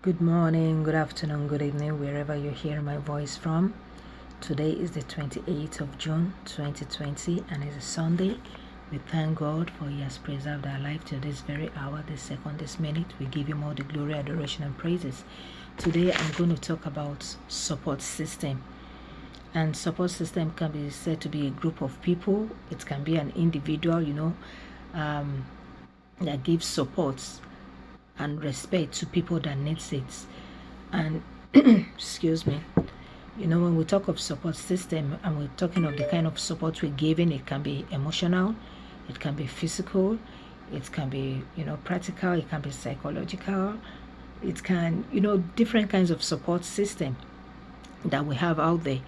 Good morning, good afternoon, good evening, wherever you hear my voice from. Today is the 28th of June 2020 and it's a Sunday. We thank God for He has preserved our life to this very hour, this second, this minute. We give Him all the glory, adoration, and praises. Today I'm going to talk about support system. And support system can be said to be a group of people. It can be an individual, that gives support and respect to people that needs it. And excuse me, when we talk of support system and we're talking of the kind of support we're giving, it can be emotional, it can be physical, it can be practical, it can be psychological, it can different kinds of support system that we have out there.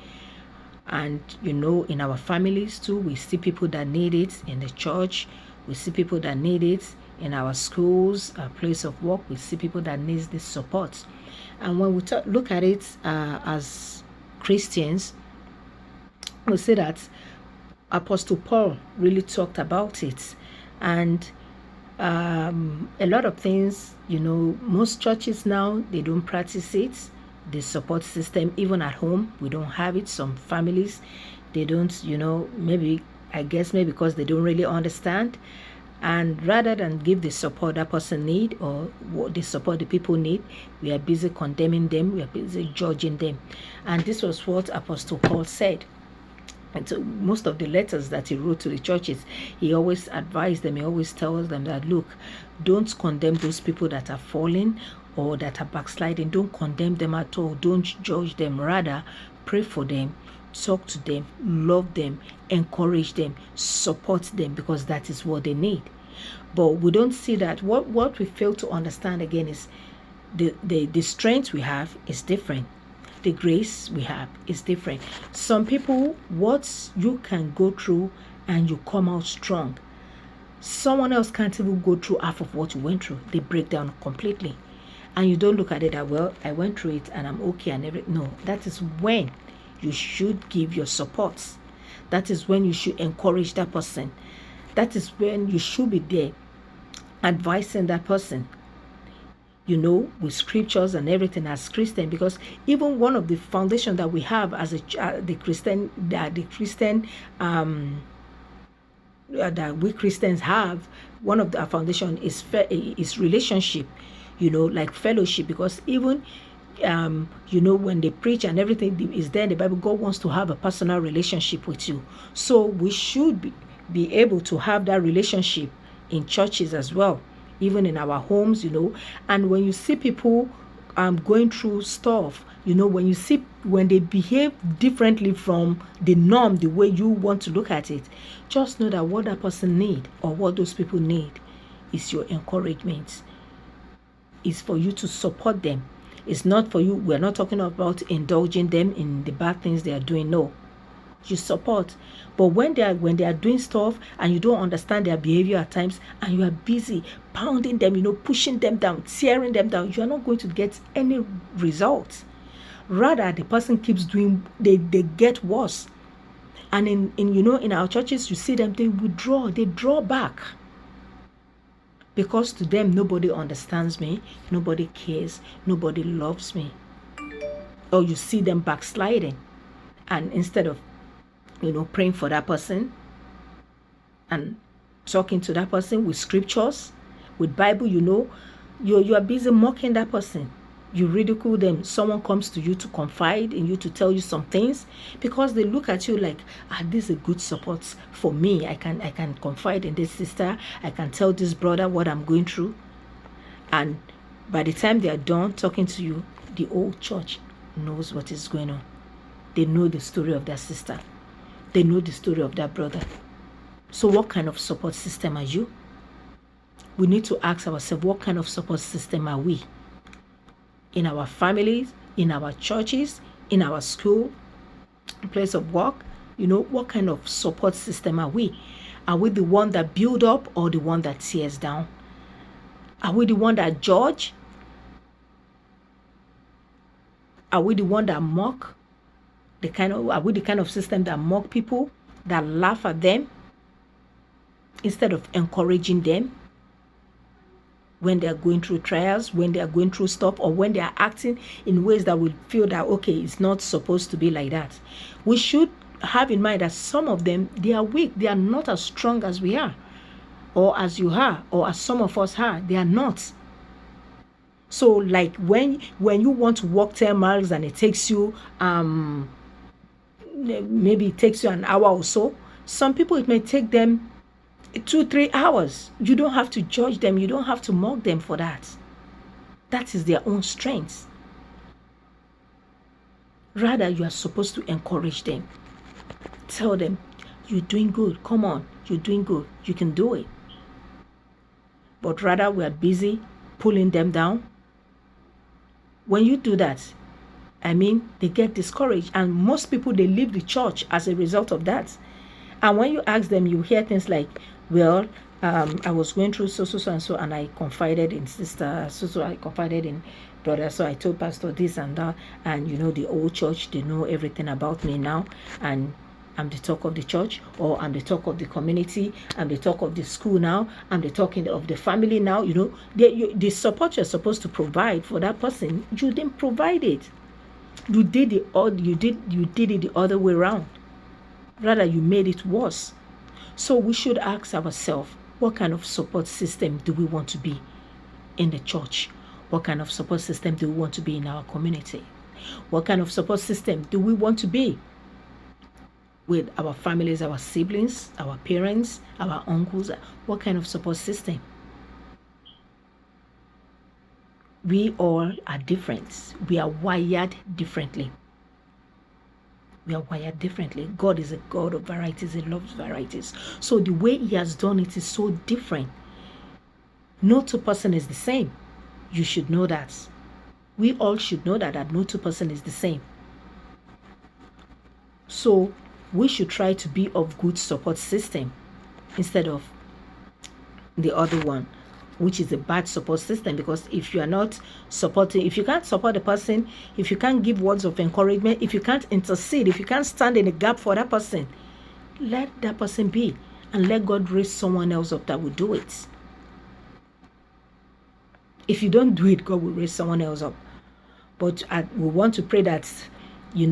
And in our families too, we see people that need it. In the church, we see people that need it. In our schools, our place of work, we see people that needs this support. And when we look at it as Christians, we see that Apostle Paul really talked about it. And a lot of things, most churches now, they don't practice it. The support system, even at home, we don't have it. Some families, they don't, maybe because they don't really understand. And rather than give the support that person need or what the support the people need, we are busy condemning them, we are busy judging them. And this was what Apostle Paul said. And so most of the letters that he wrote to the churches, he always advised them, he always tells them that, look, don't condemn those people that are falling or that are backsliding. Don't condemn them at all. Don't judge them. Rather, pray for them, talk to them, love them, encourage them, support them, because that is what they need. But we don't see that. What we fail to understand again is the strength we have is different. The grace we have is different. Some people, what you can go through and you come out strong. Someone else can't even go through half of what you went through. They break down completely. And you don't look at it that, well, I went through it and I'm okay and everything. No, that is when you should give your support. That is when you should encourage that person. That is when you should be there advising that person, with scriptures and everything as Christian. Because even one of the foundation that we have as the Christian that we Christians have, one of our foundation is relationship, like fellowship. Because even when they preach and everything is there in the Bible, God wants to have a personal relationship with you. So we should be able to have that relationship in churches as well, even in our homes, And when you see people going through stuff, when they behave differently from the norm, the way you want to look at it, just know that what that person need or what those people need is your encouragement. Is for you to support them. It's not for you. We're not talking about indulging them in the bad things they are doing. No, you support. But when they are doing stuff and you don't understand their behavior at times, and you are busy pounding them, pushing them down, tearing them down, you are not going to get any results. Rather, the person keeps doing. They get worse. And in our churches, you see them. They withdraw. They draw back. Because to them, nobody understands me, nobody cares, nobody loves me. Or you see them backsliding. And instead of, praying for that person and talking to that person with scriptures, with Bible, you are busy mocking that person. You ridicule them. Someone comes to you to confide in you, to tell you some things, because they look at you like, this is a good support for me. I can confide in this sister. I can tell this brother what I'm going through. And by the time they are done talking to you, the whole church knows what is going on. They know the story of that sister. They know the story of that brother. So what kind of support system are you? We need to ask ourselves, what kind of support system are we? In our families, in our churches, in our school, place of work, what kind of support system are we? Are we the one that build up or the one that tears down? Are we the one that judge? Are we the one that mock? Are we the kind of system that mock people, that laugh at them instead of encouraging them? when they are going through trials, when they are going through stuff, or when they are acting in ways that will feel that, okay, it's not supposed to be like that. We should have in mind that some of them, they are weak. They are not as strong as we are, or as you are, or as some of us are. They are not. So like when you want to walk 10 miles and it takes you maybe it takes you an hour or so, some people it may take them 2-3 hours. You don't have to judge them. You don't have to mock them for that. That is their own strength. Rather, you are supposed to encourage them. Tell them, you're doing good. Come on, you're doing good. You can do it. But rather, we are busy pulling them down. When you do that, they get discouraged. And most people, they leave the church as a result of that. And when you ask them, you hear things like, well, I was going through so and so, and I confided in sister so I confided in brother, so I told pastor this and that, and the old church, they know everything about me now, and I'm the talk of the church, or I'm the talk of the community, I'm the talk of the school now, I'm the talking of the family now. The support you're supposed to provide for that person, you didn't provide it. You did it the other way around. Rather, you made it worse. So we should ask ourselves, what kind of support system do we want to be in the church? What kind of support system do we want to be in our community? What kind of support system do we want to be with our families, our siblings, our parents, our uncles? What kind of support system? We all are different. We are wired differently. We are wired differently. God is a God of varieties. He loves varieties. So the way he has done it is so different. No two person is the same. You should know that. We all should know that no two person is the same. So we should try to be of good support system instead of the other one, which is a bad support system. Because if you are not supporting, if you can't support the person, if you can't give words of encouragement, if you can't intercede, if you can't stand in the gap for that person, let that person be, and let God raise someone else up that will do it. If you don't do it, God will raise someone else up. But we want to pray that, we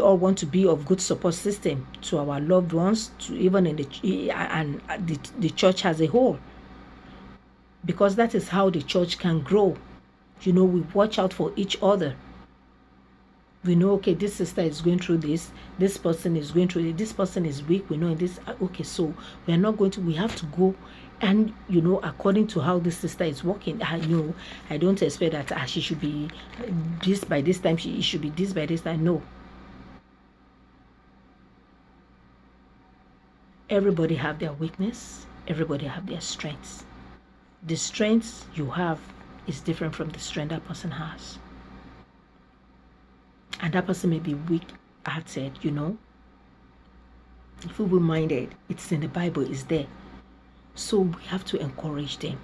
all want to be of good support system to our loved ones, to even in the church as a whole. Because that is how the church can grow. We watch out for each other. We know, okay, this sister is going through this person is going through it, this person is weak, we know this, okay, so we have to go, and according to how this sister is working, I don't expect that she should be this by this time, she should be this by this time. No. Everybody have their weakness, everybody have their strengths. The strength you have is different from the strength that person has. And that person may be weak-hearted, feeble-minded. It's in the Bible, it's there. So we have to encourage them.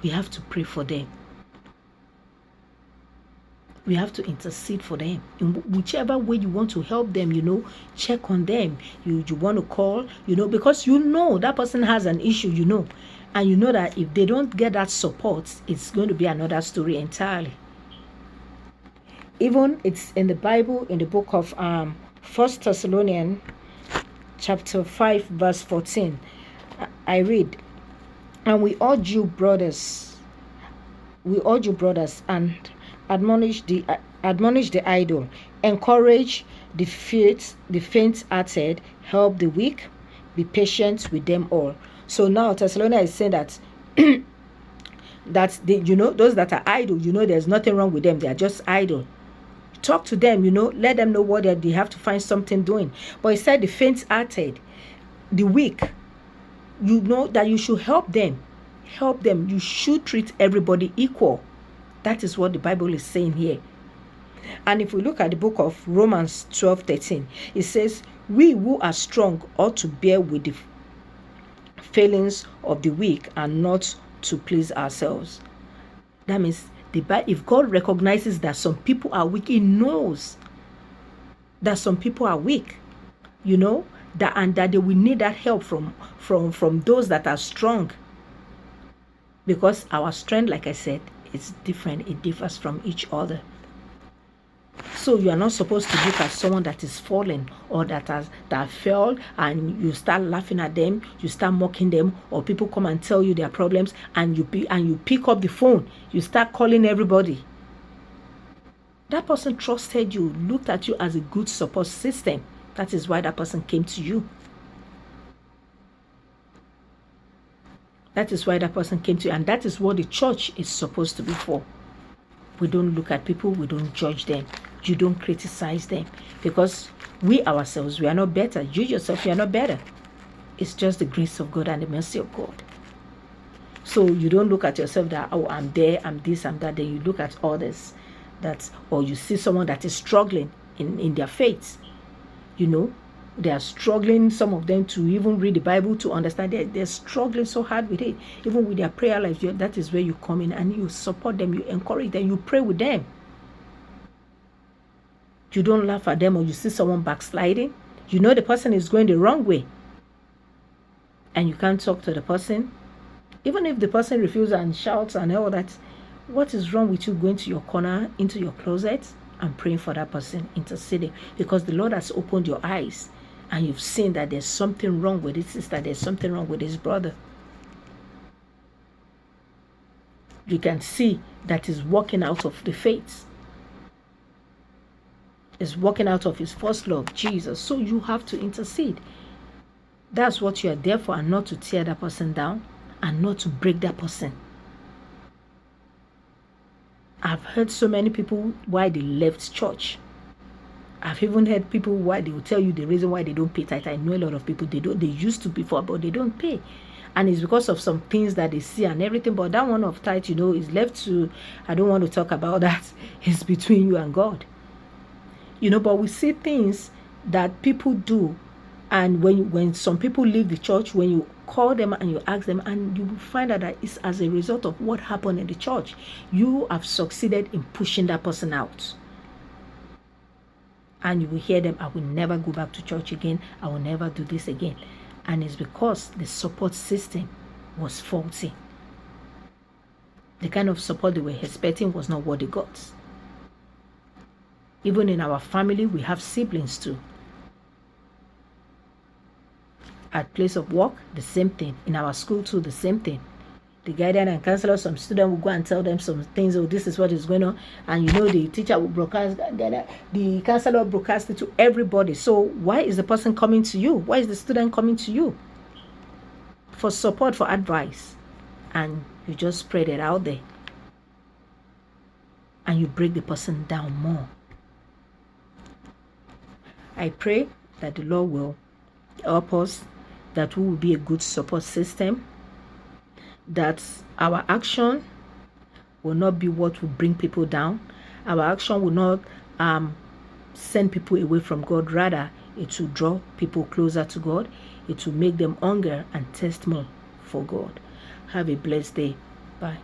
We have to pray for them. We have to intercede for them. In whichever way you want to help them, check on them. You want to call, because that person has an issue, and you know that if they don't get that support, it's going to be another story entirely. Even it's in the Bible, in the book of 1 Thessalonians chapter 5 verse 14. I read, and we urge you brothers, and admonish the idle, encourage the faint-hearted, help the weak, be patient with them all. So now Thessalonians is saying that those that are idle, there's nothing wrong with them. They are just idle. Talk to them, let them know what they have to find something doing. But he said the faint-hearted, the weak, that you should help them. Help them. You should treat everybody equal. That is what the Bible is saying here. And if we look at the book of Romans 12:13, it says, we who are strong ought to bear with the failings of the weak and not to please ourselves. That means if God recognizes that some people are weak, he knows that some people are weak, that they will need that help from those that are strong. Because our strength, like I said, is different. It differs from each other. So you are not supposed to look at someone that is fallen or that fell, and you start laughing at them, you start mocking them, or people come and tell you their problems, and you pick up the phone, you start calling everybody. That person trusted you, looked at you as a good support system. That is why that person came to you. That is why that person came to you, and that is what the church is supposed to be for. We don't look at people, we don't judge them. You don't criticize them, because we ourselves, we are not better. You yourself, you are not better. It's just the grace of God and the mercy of God. So you don't look at yourself that, oh, I'm there, I'm this, I'm that. Then you look at others or you see someone that is struggling in their faith. You know, they are struggling, some of them, to even read the Bible, to understand. They're struggling so hard with it. Even with their prayer life, that is where you come in and you support them, you encourage them, you pray with them. You don't laugh at them, or you see someone backsliding. You know the person is going the wrong way, and you can't talk to the person. Even if the person refuses and shouts and all that, what is wrong with you going to your corner, into your closet, and praying for that person, interceding? Because the Lord has opened your eyes, and you've seen that there's something wrong with this sister, there's something wrong with this brother. You can see that he's walking out of the faith. Is walking out of his first love, Jesus. So you have to intercede. That's what you are there for, and not to tear that person down, and not to break that person. I've heard so many people why they left church. I've even heard people why they will tell you the reason why they don't pay tithe. I know a lot of people, they used to before, but they don't pay. And it's because of some things that they see and everything. But that one of tithe, is left to, I don't want to talk about that. It's between you and God. But we see things that people do, and when some people leave the church, when you call them and you ask them, and you will find out that it's as a result of what happened in the church. You have succeeded in pushing that person out. And you will hear them, I will never go back to church again, I will never do this again. And it's because the support system was faulty. The kind of support they were expecting was not what they got. Even in our family, we have siblings too. At place of work, the same thing. In our school too, the same thing. The guardian and counselor, some student will go and tell them some things, oh, this is what is going on. And the teacher will broadcast, the counselor will broadcast it to everybody. So why is the person coming to you? Why is the student coming to you? For support, for advice. And you just spread it out there. And you break the person down more. I pray that the Lord will help us, that we will be a good support system, that our action will not be what will bring people down. Our action will not send people away from God. Rather, it will draw people closer to God. It will make them hunger and thirst more for God. Have a blessed day. Bye.